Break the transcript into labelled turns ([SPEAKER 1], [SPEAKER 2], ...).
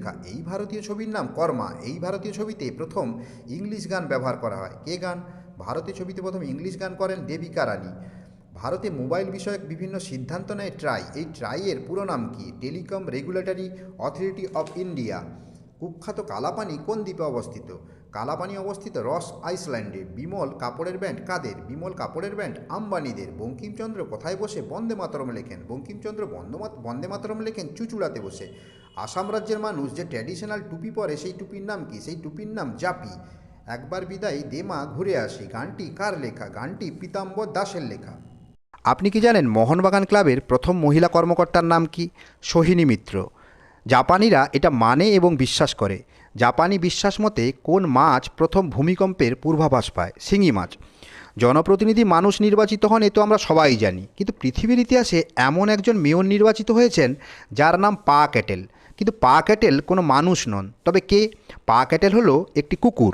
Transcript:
[SPEAKER 1] লেখা এই ভারতীয় ছবির নাম কর্মা। এই ভারতীয় ছবিতে প্রথম ইংলিশ গান ব্যবহার করা হয়। কে গান? ভারতীয় ছবিতে প্রথম ইংলিশ গান করেন দেবিকা রানী। ভারতে মোবাইল বিষয়ক বিভিন্ন সিদ্ধান্ত নেয় ট্রাই। এই ট্রাইয়ের পুরো নাম কি? Telecom regulatory authority of India. কুখ্যাত কালাপানি কোন দ্বীপে অবস্থিত? কালাপানি অবস্থিত রস আইসল্যান্ডে। বিমল কাপড়ের ব্যান্ড কাদের? বিমল কাপড়ের ব্যান্ড আম্বানিদের। বঙ্কিমচন্দ্র কোথায় বসে বন্দে মাতরম লেখেন? বঙ্কিমচন্দ্র বন্দে মাতরম লেখেন চুঁচুড়াতে বসে। আসাম রাজ্যের মানুষ যে ট্র্যাডিশনাল টুপি পরে সেই টুপির নাম কি? সেই টুপির নাম জাপি। একবার বিদায় দেমা ঘুরে আসি গানটি কার লেখা? গানটি পীতাম্বর দাসের লেখা। আপনি কি জানেন মোহনবাগান ক্লাবের প্রথম মহিলা কর্মকর্তার নাম কি? সোহিনী মিত্র। জাপানিরা এটা মানে এবং বিশ্বাস করে। জাপানি বিশ্বাস মতে কোন মাছ প্রথম ভূমিকম্পের পূর্বাভাস পায়? শিঙি মাছ। জনপ্রতিনিধি মানুষ নির্বাচিত হন এ তো আমরা সবাই জানি, কিন্তু পৃথিবীর ইতিহাসে এমন একজন মেয়র নির্বাচিত হয়েছেন যার নাম পা ক্যাটেল। কিন্তু পা ক্যাটেল কোনো মানুষ নন, তবে কে? পা ক্যাটেল হলো একটি কুকুর।